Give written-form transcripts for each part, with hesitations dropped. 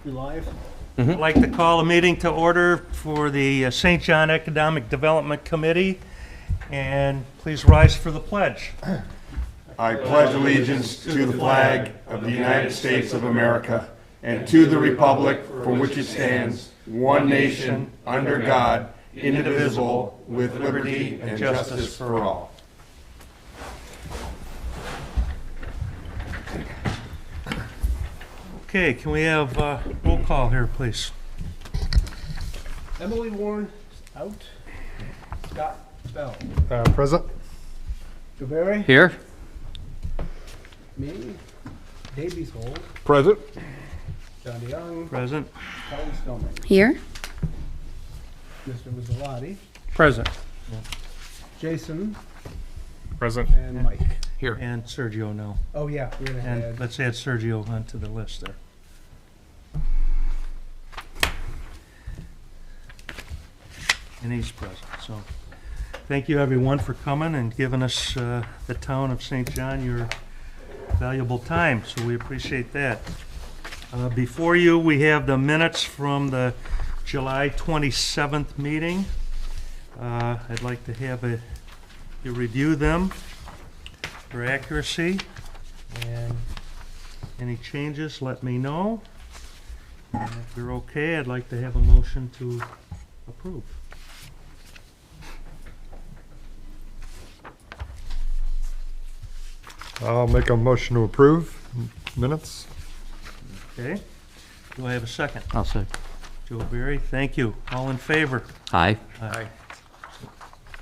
You live? I'd like to call a meeting to order for the St. John Economic Development Committee, and please rise for the pledge. I pledge allegiance to the flag of the United States of America and to the republic for which it stands, one nation, under God, indivisible, with liberty and justice for all. Okay, can we have roll call here, please? Emily Warren out. Scott Bell. Present. DeBerry. Here. Me. Davies Hold. Present. John DeYoung. Present. Colin Stillman. Here. Mr. Mazzalotti. Present. Jason. Present. And Mike. Here. And Sergio, no. Oh, yeah. We're going to And add. let's add Sergio onto the list there. And he's present, so thank you everyone for coming and giving us the town of St. John your valuable time, so we appreciate that. Before you, we have the minutes from the July 27th meeting. I'd like to have you review them for accuracy, and any changes, let me know. And if you're okay, I'd like to have a motion to approve. I'll make a motion to approve minutes. Okay? Do I have a second? I'll say. Joe Berry, thank you. All in favor? Aye. Aye.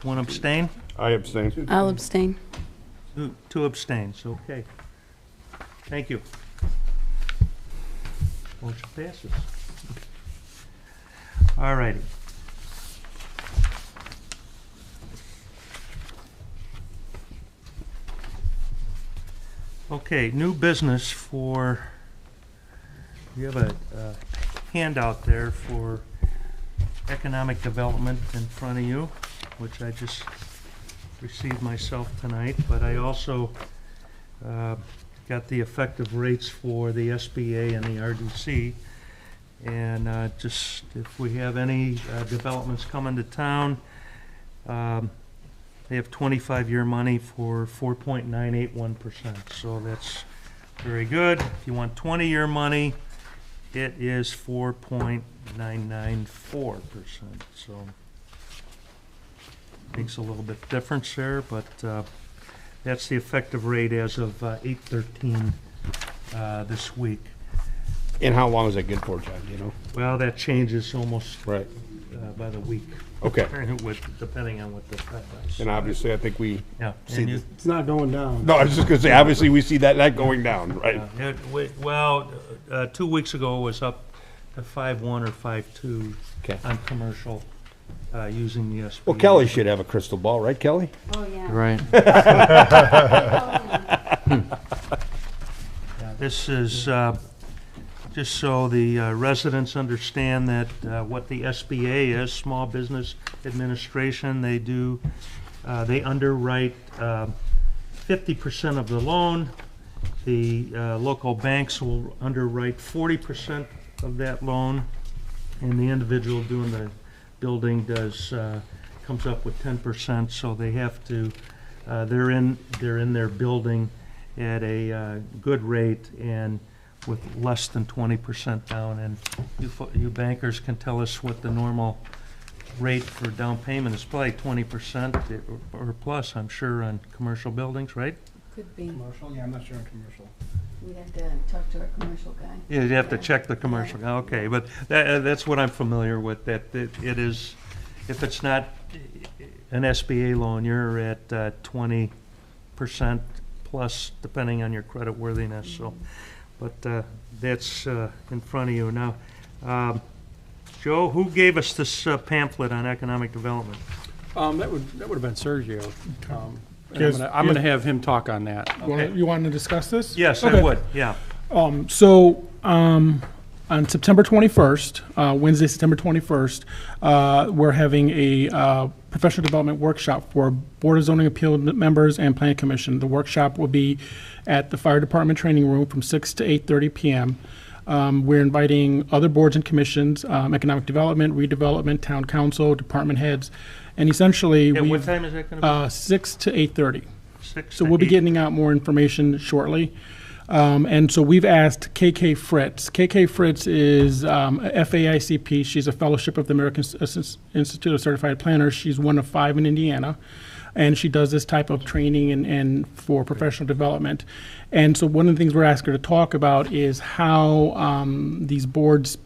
One abstain? I abstain. I'll abstain. Two abstains, okay. Thank you. Motion passes. All righty. Okay, new business for, you have a handout there for economic development in front of you, which I just received myself tonight, but I also got the effective rates for the SBA and the RDC. And just if we have any developments coming to town, they have 25-year money for 4.981%, so that's very good. If you want 20-year money, it is 4.994%, so makes a little bit difference there, but that's the effective rate as of 8/13 this week. And how long is that good for, John, do you know? Well, that changes almost Right. by the week. Okay. Depending on what the Fed does. And obviously, I think we, Yeah. see And you, It's not going down. no, I was just gonna say, obviously, we see that going down, right? well, 2 weeks ago it was up to 5.1 or 5.2 Okay. on commercial using the SBA. Well, Kelly should have a crystal ball, right, Kelly? Oh, yeah. Right. Yeah, this is just so the residents understand that what the SBA is, Small Business Administration. They do, they underwrite 50% of the loan. The local banks will underwrite 40% of that loan, and the individual doing the building does comes up with 10%. So they have to, they're in their building at a good rate and with less than 20% down, and you bankers can tell us what the normal rate for down payment is. Probably 20% or plus, I'm sure, on commercial buildings, right? Could be. Commercial? Yeah, I'm not sure on commercial. We'd have to talk to our commercial guy. Yeah, you have to check the commercial. Okay, but that's what I'm familiar with. That it is, if it's not an SBA loan, you're at 20% plus, depending on your credit worthiness. So. But that's in front of you now. Joe, who gave us this pamphlet on economic development? That would have been Sergio. And I'm gonna have him talk on that. You want to discuss this? Yes, Okay. I would. Yeah. So on September 21st, Wednesday, September 21st, we're having a professional development workshop for Board of Zoning Appeal members and Planning Commission. The workshop will be at the Fire Department Training Room from 6 to 8:30 p.m. We're inviting other boards and commissions, economic development, redevelopment, town council, department heads, and essentially Yeah, what we've, time is that gonna 6 to 8:30. be? 6 So to we'll be 8? getting out more information shortly. And so we've asked KK Fritz. KK Fritz is a FAICP. She's a fellowship of the American Institute of Certified Planners. She's one of 5 in Indiana. And she does this type of training and for professional development. And so one of the things we're asking her to talk about is how these boards,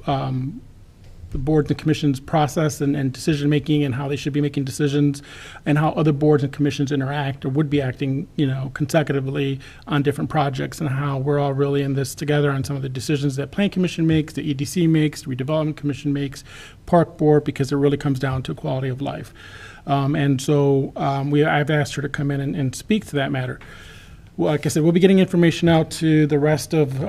the boards and commissions process and decision-making and how they should be making decisions and how other boards and commissions interact or would be acting, consecutively on different projects and how we're all really in this together on some of the decisions that Plan Commission makes, the EDC makes, the Redevelopment Commission makes, Park Board, because it really comes down to quality of life. And so I've asked her to come in and speak to that matter. Well, like I said, we'll be getting information out to the rest of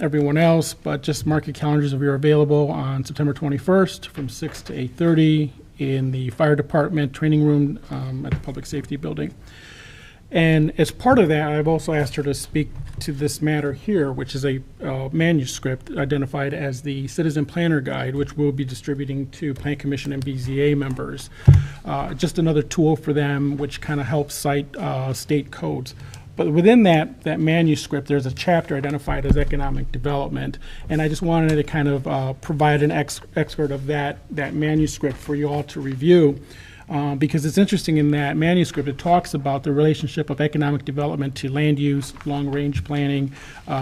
everyone else, but just mark your calendars if you're available on September 21st from 6 to 8:30 in the fire department training room at the Public Safety Building. And as part of that, I've also asked her to speak to this matter here, which is a manuscript identified as the Citizen Planner Guide, which we'll be distributing to Plan Commission and BZA members. Just another tool for them, which kind of helps cite state codes. But within that manuscript, there's a chapter identified as economic development, and I just wanted to kind of provide an excerpt of that manuscript for you all to review. Because it's interesting in that manuscript, it talks about the relationship of economic development to land use, long-range planning,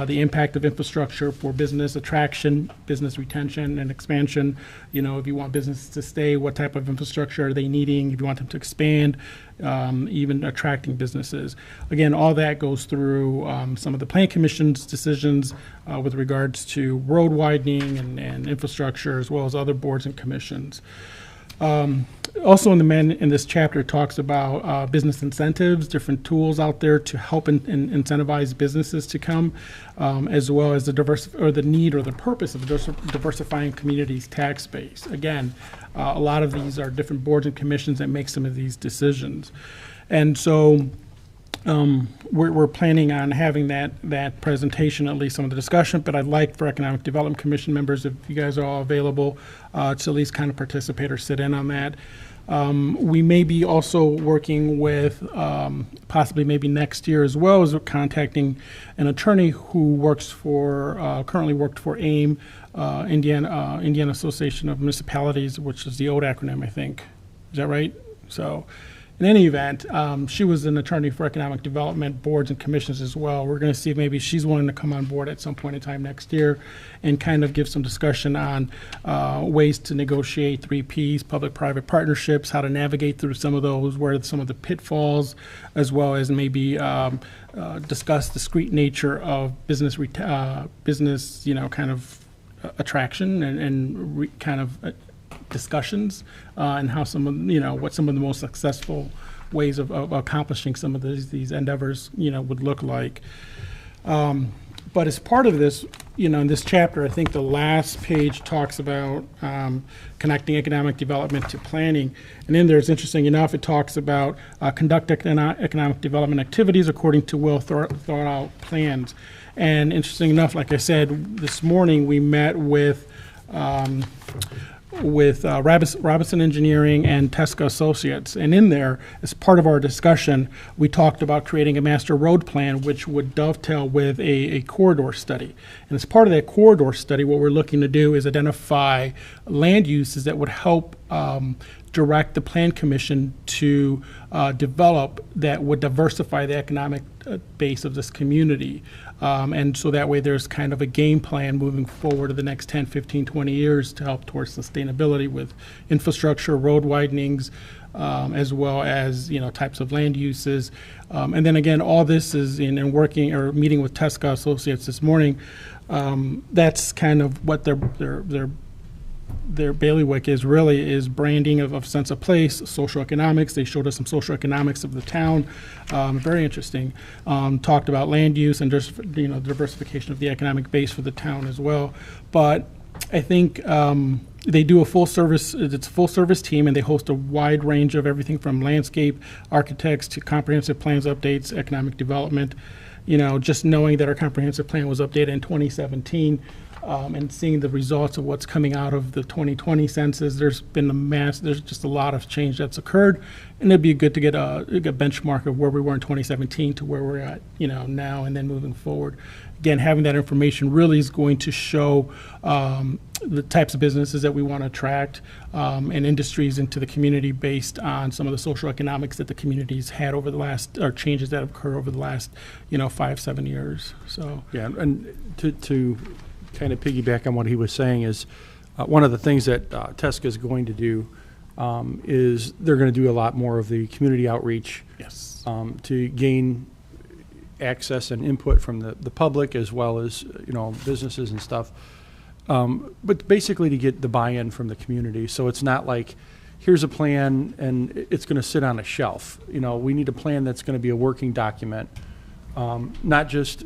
the impact of infrastructure for business attraction, business retention and expansion. If you want businesses to stay, what type of infrastructure are they needing? If you want them to expand, even attracting businesses. Again, all that goes through some of the Plan Commission's decisions with regards to road widening and infrastructure, as well as other boards and commissions. Also in this chapter, it talks about business incentives, different tools out there to help incentivize businesses to come, as well as the need or the purpose of diversifying communities' tax base. Again, a lot of these are different boards and commissions that make some of these decisions. And so we're planning on having that presentation, at least some of the discussion, but I'd like for Economic Development Commission members, if you guys are all available, to at least kind of participate or sit in on that. We may be also working with, possibly maybe next year as well, as contacting an attorney who currently worked for AIM, Indiana Association of Municipalities, which is the old acronym, I think. Is that right? So, in any event, she was an attorney for economic development boards and commissions as well. We're going to see if maybe she's willing to come on board at some point in time next year and kind of give some discussion on ways to negotiate 3Ps, public-private partnerships, how to navigate through some of those, where some of the pitfalls, as well as maybe discuss the discrete nature of business, kind of attraction and kind of discussions and how what some of the most successful ways of accomplishing some of these endeavors would look like. But as part of this, in this chapter, I think the last page talks about connecting economic development to planning. And in there, it's interesting enough, it talks about conduct economic development activities according to well thought out plans. And interesting enough, like I said, this morning we met with Robinson Engineering and Tesca Associates. And in there, as part of our discussion, we talked about creating a master road plan which would dovetail with a corridor study. And as part of that corridor study, what we're looking to do is identify land uses that would help direct the Plan Commission to develop that would diversify the economic base of this community. And so that way there's kind of a game plan moving forward to the next 10, 15, 20 years to help towards sustainability with infrastructure, road widenings, as well as types of land uses. And then again, all this is in working or meeting with Tesca Associates this morning. That's kind of what their bailiwick is branding of sense of place, social economics. They showed us some social economics of the town, very interesting. Talked about land use and just diversification of the economic base for the town as well. But I think they do it's a full service team, and they host a wide range of everything from landscape architects to comprehensive plans updates, economic development. Just knowing that our comprehensive plan was updated in 2017, and seeing the results of what's coming out of the 2020 census. There's just a lot of change that's occurred, and it'd be good to get a benchmark of where we were in 2017 to where we're at, now and then moving forward. Again, having that information really is going to show the types of businesses that we want to attract and industries into the community based on some of the social economics that the community's had over the last, or changes that have occurred over the last, 5-7 years. So Yeah, and to kind of piggyback on what he was saying is, one of the things that TESCA is going to do is they're going to do a lot more of the community outreach yes, to gain access and input from the public as well as, businesses and stuff. But basically to get the buy-in from the community. So it's not like, here's a plan and it's going to sit on a shelf. We need a plan that's going to be a working document, not just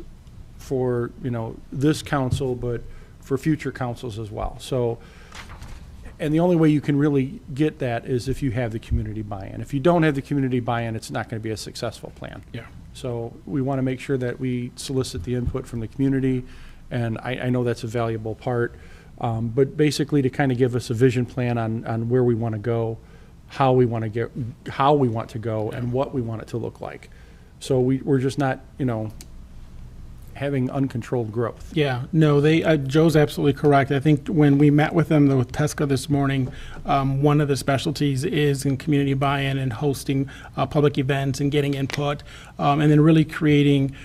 for, this council, but for future councils as well. So, and the only way you can really get that is if you have the community buy-in. If you don't have the community buy-in, it's not going to be a successful plan. yeah. So we want to make sure that we solicit the input from the community, and I know that's a valuable part. But basically to kind of give us a vision plan on where we want to go, how we want to go, and what we want it to look like. So we're just not, having uncontrolled growth. Yeah, no, Joe's absolutely correct. I think when we met with them, with TESCA this morning, one of the specialties is in community buy-in and hosting public events and getting input, and then really creating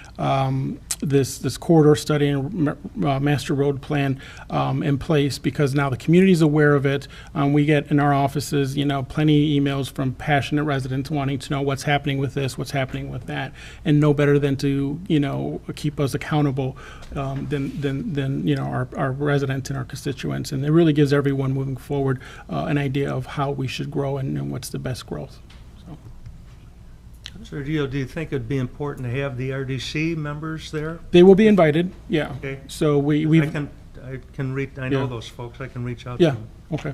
this corridor study and master road plan in place, because now the community's aware of it. We get in our offices, plenty of emails from passionate residents wanting to know what's happening with this, what's happening with that, and no better than to, keep us accountable than our residents and our constituents. And it really gives everyone moving forward an idea of how we should grow and what's the best growth. So Sergio, do you think it'd be important to have the RDC members there? they will be invited. Yeah. Okay. So we I can reach, I know Yeah. those folks, I can reach out to yeah. them. Okay.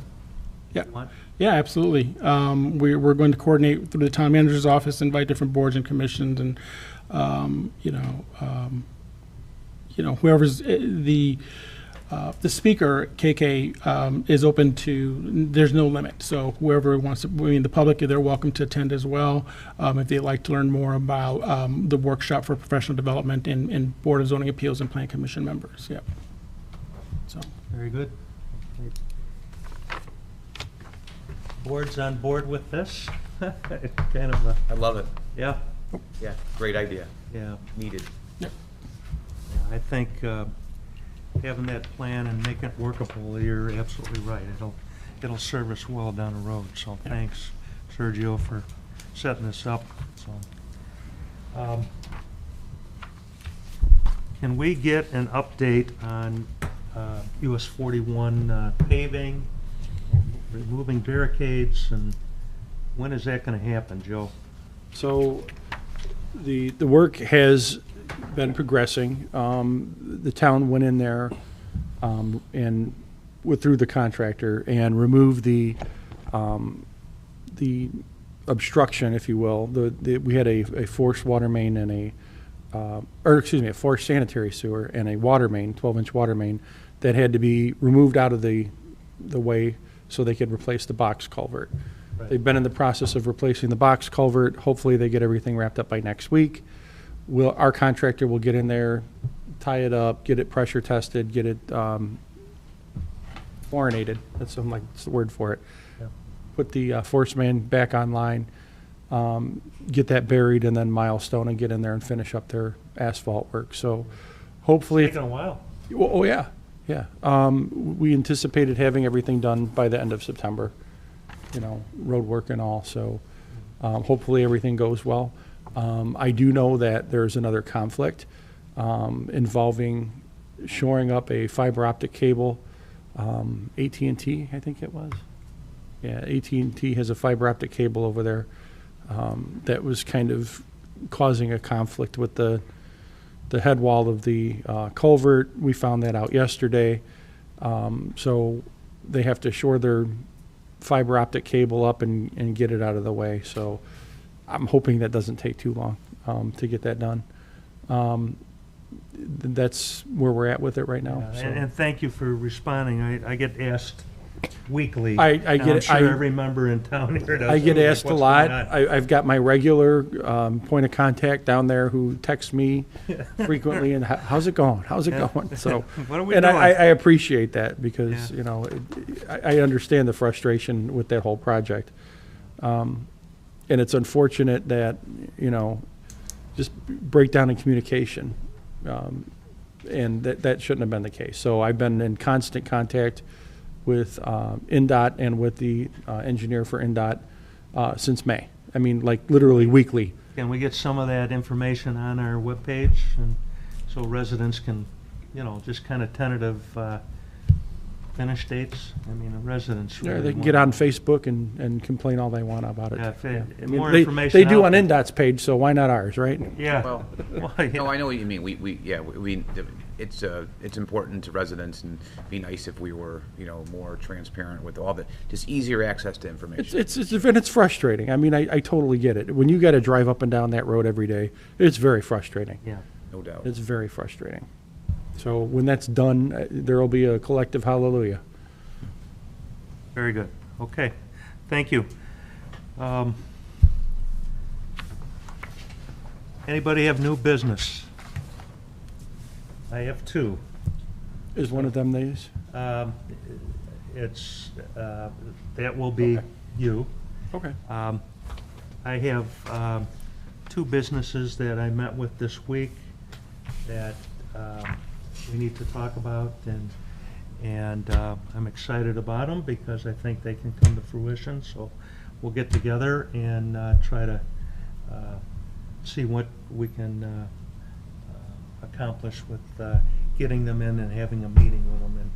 Yeah. Want? Yeah, absolutely. We're going to coordinate through the town manager's office, invite different boards and commissions, and whoever's the speaker, KK, is open to. There's no limit. So whoever wants to, the public, they're welcome to attend as well if they'd like to learn more about the workshop for professional development and Board of Zoning Appeals and Plan Commission members. Yep. So. Very good. Board's on board with this? Kind of a, I love it. yeah, Yeah, great idea. yeah. Needed. Yeah, I think having that plan and making it workable, you're absolutely right. It'll serve us well down the road. So thanks, Sergio, for setting this up. So, can we get an update on US 41 paving, removing barricades, and when is that going to happen, Joe? So the work has been progressing. The town went in there and went through the contractor and removed the obstruction, if you will. We had a forced water main and a forced sanitary sewer and a water main, 12-inch water main, that had to be removed out of the way so they could replace the box culvert. Right. They've been in the process of replacing the box culvert. Hopefully they get everything wrapped up by next week. Our contractor will get in there, tie it up, get it pressure tested, get it chlorinated. That's the word for it. Yeah. Put the force main back online, get that buried, and then milestone and get in there and finish up their asphalt work. So hopefully, Taking a while. oh yeah. We anticipated having everything done by the end of September, road work and all. So hopefully everything goes well. I do know that there's another conflict involving shoring up a fiber optic cable. AT&T, I think it was. Yeah, AT&T has a fiber optic cable over there that was kind of causing a conflict with the head wall of the culvert. We found that out yesterday. So they have to shore their fiber optic cable up and get it out of the way. So I'm hoping that doesn't take too long to get that done. that's where we're at with it right now. so. And thank you for responding. I get asked weekly. I and get I'm it. sure I- every member in town here does. I get too, like, asked a what's lot. going on? I've got my regular point of contact down there who texts me frequently, and how's it going? How's it going? So, What are we and doing? I appreciate that because, Yeah. you know, I understand the frustration with that whole project. And it's unfortunate that, you know, just breakdown in communication. And that shouldn't have been the case. So I've been in constant contact with NDOT and with the engineer for NDOT since May. I mean, like literally weekly. Can we get some of that information on our webpage, and so residents can, you know, just kind of tentative finish dates? I mean, the residents Yeah, really they can want- get on Facebook and complain all they want about it. Yeah, if Yeah. it- I mean, more they- information They do out on there. NDOT's page, so why not ours, right? Yeah. Well, Well, yeah. no, I know what you mean. It's important to residents, and be nice if we were, you know, more transparent with all the, just easier access to information. It's frustrating. I mean, I totally get it. When you got to drive up and down that road every day, it's very frustrating. Yeah. No doubt. It's very frustrating. So when that's done, there'll be a collective hallelujah. Very good. Okay. Thank you. Anybody have new business? I have two. Is one of them these? It's, that will be you. Okay. I have two businesses that I met with this week that we need to talk about, and I'm excited about them because I think they can come to fruition. So we'll get together and try to see what we can accomplish with getting them in and having a meeting with them. And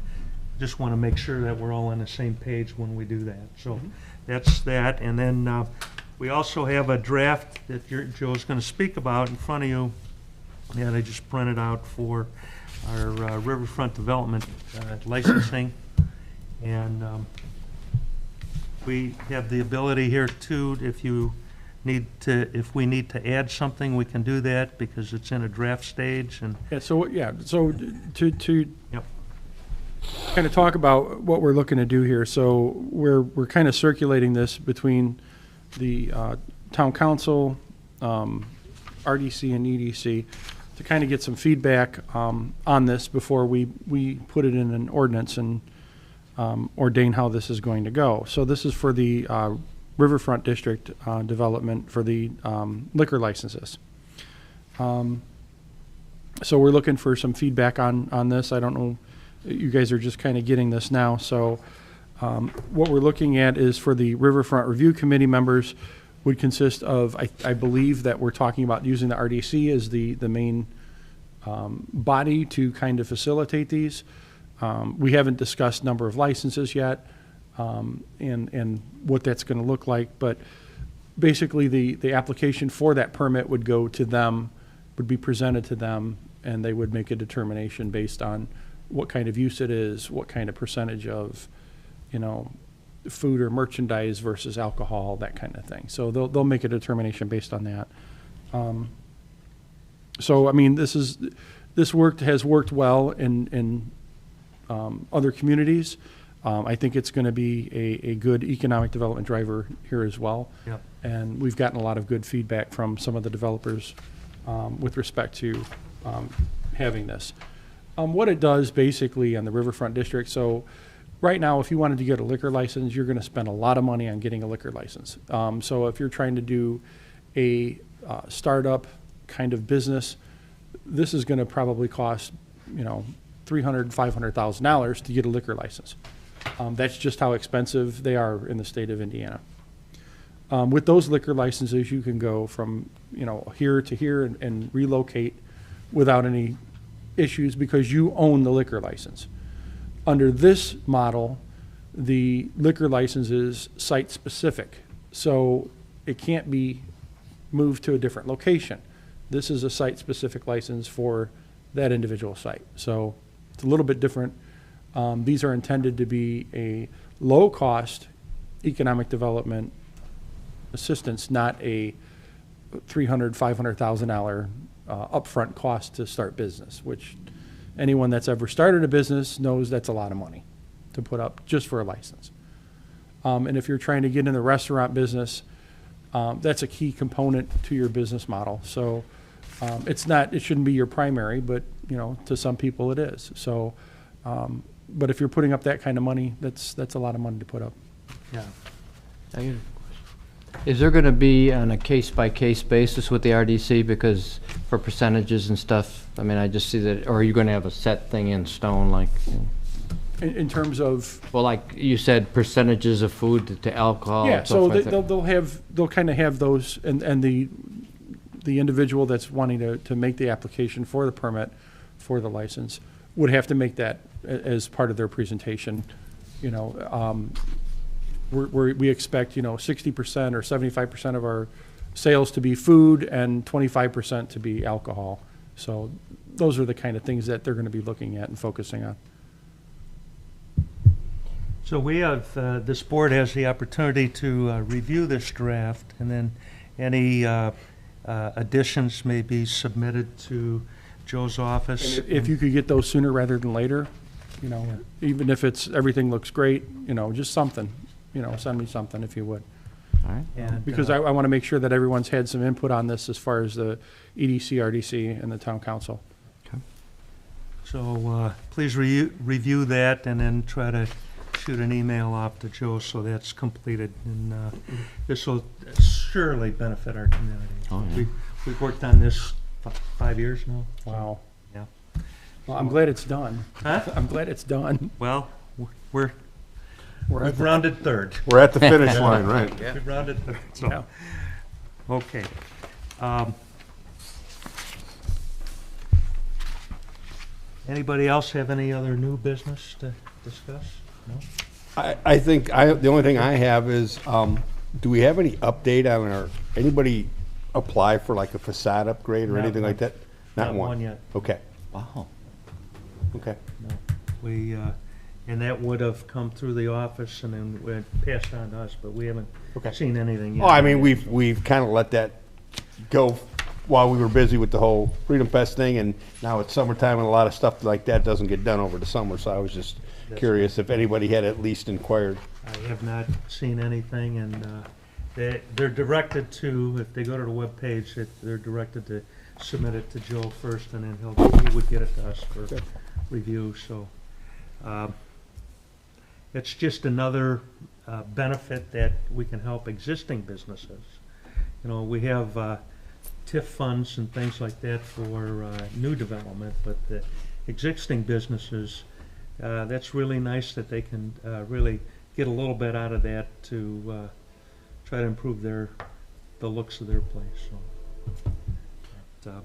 just want to make sure that we're all on the same page when we do that. So that's that. And then we also have a draft that Joe's going to speak about in front of you that I just printed out for our Riverfront development licensing. And we have the ability here too, if we need to add something, we can do that because it's in a draft stage. And So to Yep. kind of talk about what we're looking to do here. So we're kind of circulating this between the town council, RDC and EDC to kind of get some feedback on this before we put it in an ordinance and ordain how this is going to go. So this is for the Riverfront District development for the liquor licenses. So we're looking for some feedback on this. I don't know, you guys are just kind of getting this now. So what we're looking at is for the Riverfront Review Committee members would consist of, I believe that we're talking about using the RDC as the main body to kind of facilitate these. We haven't discussed number of licenses yet. And what that's going to look like, but basically the application for that permit would go to them, would be presented to them, and they would make a determination based on what kind of use it is, what kind of percentage of, you know, food or merchandise versus alcohol, that kind of thing. So they'll make a determination based on that. So I mean, this has worked well in other communities. I think it's going to be a good economic development driver here as well. Yep. And we've gotten a lot of good feedback from some of the developers with respect to having this. What it does basically on the Riverfront District, so right now if you wanted to get a liquor license, you're going to spend a lot of money on getting a liquor license. So if you're trying to do a startup kind of business, this is going to probably cost, you know, $300,000, $500,000 to get a liquor license. That's just how expensive they are in the state of Indiana. With those liquor licenses, you can go from, you know, here to here and relocate without any issues because you own the liquor license. Under this model, the liquor license is site-specific, so it can't be moved to a different location. This is a site-specific license for that individual site. So it's a little bit different. These are intended to be a low-cost economic development assistance, not a $300,000, $500,000 upfront cost to start business, which anyone that's ever started a business knows that's a lot of money to put up just for a license. And if you're trying to get in the restaurant business, that's a key component to your business model. So it shouldn't be your primary, but to some people it is. So, but if you're putting up that kind of money, that's a lot of money to put up. Yeah. Is there going to be on a case-by-case basis with the RDC, because for percentages and stuff, I mean, I just see that, or are you going to have a set thing in stone, like, In terms of, well, like you said, percentages of food to alcohol? yeah, and so stuff like that? they'll kind of have those, and the individual that's wanting to make the application for the permit, for the license, would have to make that as part of their presentation. We expect 60% or 75% of our sales to be food and 25% to be alcohol. So those are the kind of things that they're going to be looking at and focusing on. So we have, this board has the opportunity to review this draft, and then any additions may be submitted to Joe's office. If you could get those sooner rather than later, even if everything looks great, just something, send me something if you would. All right. And, Because I want to make sure that everyone's had some input on this as far as the EDC, RDC, and the town council. So please review that and then try to shoot an email off to Joe so that's completed. And this will surely benefit our community. Oh, yeah. We've worked on this 5 years now. Wow. Yeah. Well, I'm glad it's done. Huh? I'm glad it's done. Well, we've We're rounded third. We're at the finish line, right? Yeah. We've rounded third. So, Yeah. okay. Anybody else have any other new business to discuss? No? I think the only thing I have is, do we have any update on anybody apply for like a facade upgrade or Not anything one. like that? Not one yet. Okay, Wow. okay. No. We, and that would have come through the office and then went passed on to us, but we haven't Okay. seen anything yet. Well, I mean, we've kind of let that go while we were busy with the whole Freedom Fest thing, and now it's summertime and a lot of stuff like that doesn't get done over the summer, so I was just curious if anybody had at least inquired. I have not seen anything, and they're directed to, if they go to the webpage, they're directed to submit it to Joe first, and then he would get it to us for review. So it's just another benefit that we can help existing businesses. We have TIF funds and things like that for new development, but the existing businesses, that's really nice that they can really get a little bit out of that to try to improve the looks of their place. So,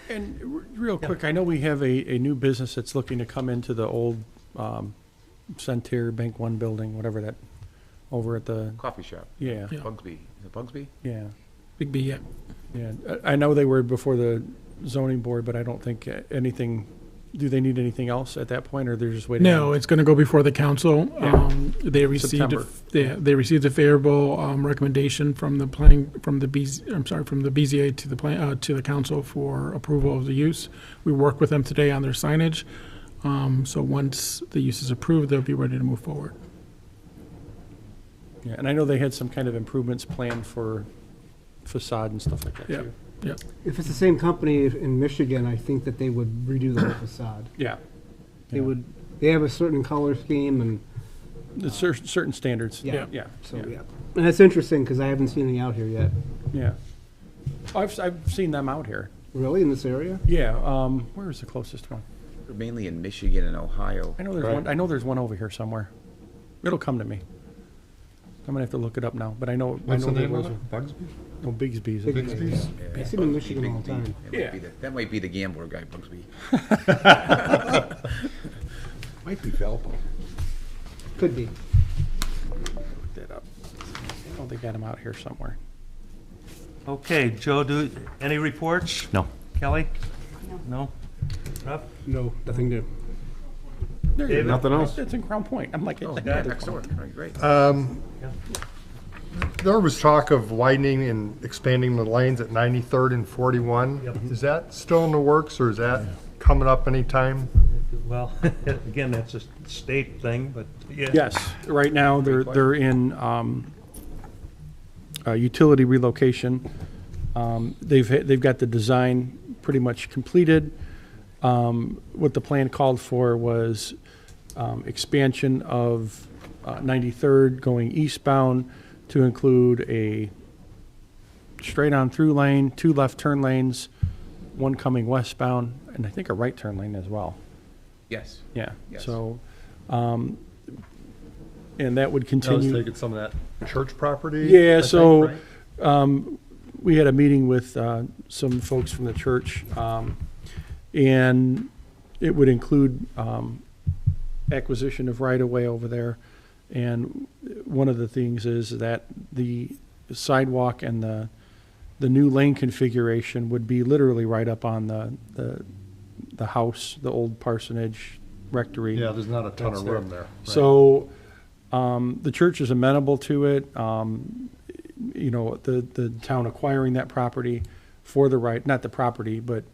And real quick, I know we have a new business that's looking to come into the old Centaur Bank One building, whatever that, over at the, Coffee shop. yeah, Yeah. Bugsby. Is it Bugsby? yeah. Big B, yeah. Yeah, I know they were before the zoning board, but I don't think anything, do they need anything else at that point, or they're just waiting? No, it's going to go before the council. Yeah. They received, September. they received a favorable recommendation from the planning, from the BZA to the plan, to the council for approval of the use. We worked with them today on their signage. So once the use is approved, they'll be ready to move forward. Yeah, and I know they had some kind of improvements planned for facade and stuff like that, Yeah. too. Yeah. If it's the same company in Michigan, I think that they would redo the whole facade. Yeah. They would, they have a certain color scheme and, There's certain standards. Yeah. Yeah. so, yeah. And that's interesting because I haven't seen any out here yet. Yeah. I've seen them out here. Really, in this area? Yeah, where is the closest one? They're mainly in Michigan and Ohio. I know there's one over here somewhere. It'll come to me. I'm gonna have to look it up now, but I know there was. Bugsby? No, Bigsby's. Bigsby's. Yeah, I see them in Bugsby, Michigan all the Big B. time. Yeah. That might be the gambler guy, Bugsby. Might be Valpo. Could be. Look that up. Oh, they got them out here somewhere. okay, Joe, any reports? No. Kelly? No. No? Rob? No, nothing new. There you David? go. Nothing else? It's in Crown Point. I'm like, Oh, yeah, yeah, they're next door. close. All right, great. there was talk of widening and expanding the lanes at 93rd and 41. Yep. Is that still in the works, or is that coming up anytime? Well, again, that's a state thing, but yeah. Yes, right now, they're in utility relocation. They've got the design pretty much completed. What the plan called for was expansion of 93rd going eastbound to include a straight-on through lane, 2 left turn lanes, 1 coming westbound, and I think a right turn lane as well. Yes. Yeah, Yes. so, and that would I was continue. taking some of that church property. Yeah, I think, so, right? we had a meeting with some folks from the church, and it would include acquisition of right-of-way over there. And one of the things is that the sidewalk and the new lane configuration would be literally right up on the house, the old parsonage rectory. Yeah, there's not a ton That's of there. room there. right. So, the church is amenable to it. You know, the town acquiring that property for the right, not the property, but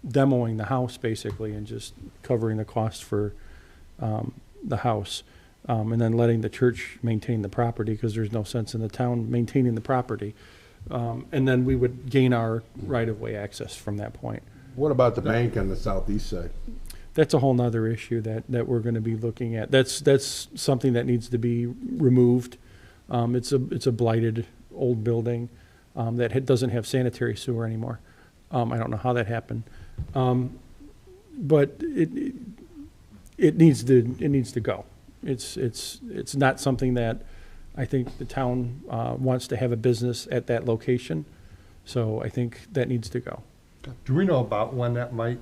demoing the house basically and just covering the cost for, the house. And then letting the church maintain the property because there's no sense in the town maintaining the property. And then we would gain our right-of-way access from that point. What about the bank on the southeast side? That's a whole nother issue that we're gonna be looking at. That's something that needs to be removed. It's a blighted old building, that doesn't have sanitary sewer anymore. I don't know how that happened. But it needs to go. It's not something that I think the town, wants to have a business at that location. So I think that needs to go. Do we know about when that might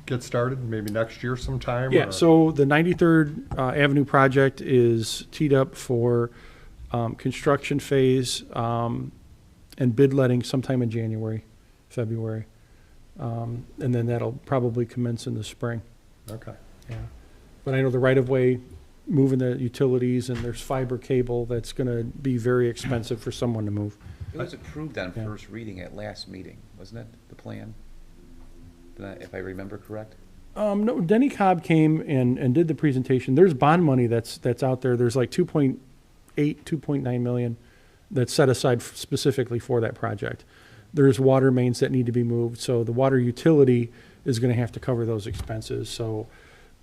get started? Maybe next year sometime? Yeah, or- so the 93rd Avenue project is teed up for construction phase and bid letting sometime in January, February. And then that'll probably commence in the spring. Okay. Yeah. But I know the right-of-way, moving the utilities, and there's fiber cable that's going to be very expensive for someone to move. It was approved on Yeah. first reading at last meeting, wasn't it, the plan? If I remember correct? No, Denny Cobb came and did the presentation. There's bond money that's out there. There's like 2.9 million that's set aside specifically for that project. There's water mains that need to be moved, so the water utility is gonna have to cover those expenses. So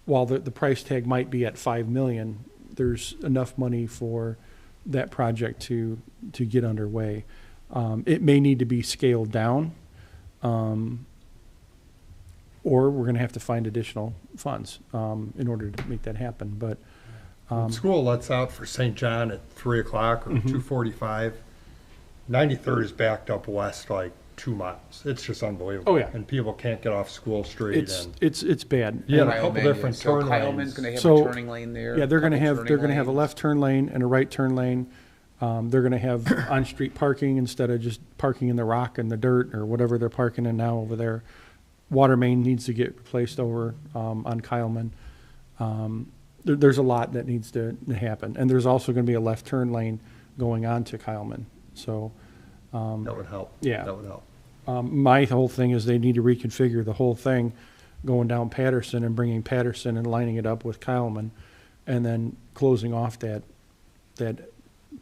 while the price tag might be at 5 million, there's enough money for that project to get underway. It may need to be scaled down, or we're gonna have to find additional funds, in order to make that happen, but, When school lets out for St. John at 3 o'clock or Mm-hmm. 2:45. 93rd is backed up west like 2 miles. It's just unbelievable. Oh, yeah. And people can't get off School Street it's and. bad. Yeah, And- a couple Kyleman, different so turn Kyleman's lanes. gonna have So, a turning lane there? Yeah, they're gonna couple have a turning left turn lane and a right turn lane. They're gonna have on-street parking instead of just parking in the rock and the dirt or whatever they're parking in now over there. Water main needs to get replaced over, on Kyleman. There's a lot that needs to happen. And there's also gonna be a left turn lane going on to Kyleman, so. That would help. Yeah. That would help. My whole thing is they need to reconfigure the whole thing going down Patterson and bringing Patterson and lining it up with Kyleman and then closing off that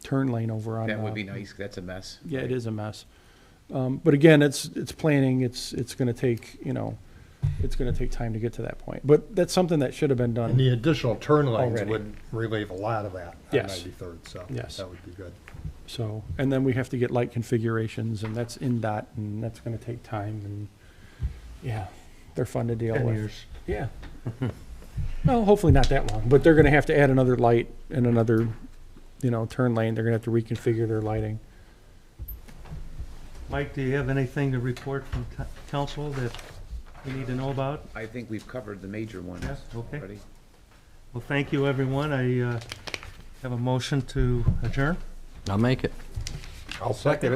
turn lane over on. That would be nice, that's a mess. Yeah, it is a mess. But again, it's planning, it's gonna take, it's gonna take time to get to that point. But that's something that should have been And the done. additional turn lanes Already. would relieve a lot of that on Yes. 93rd, so Yes. that would be good. So, and then we have to get light configurations and that's NDOT and that's gonna take time and, yeah, they're fun to deal 10 with. years. Yeah. Well, hopefully not that long, but they're gonna have to add another light and another, turn lane. They're gonna have to reconfigure their lighting. Mike, do you have anything to report from council that we need to know about? I think we've covered the major ones Yes, okay. already. Well, thank you, everyone. I have a motion to adjourn. I'll make it. I'll second it.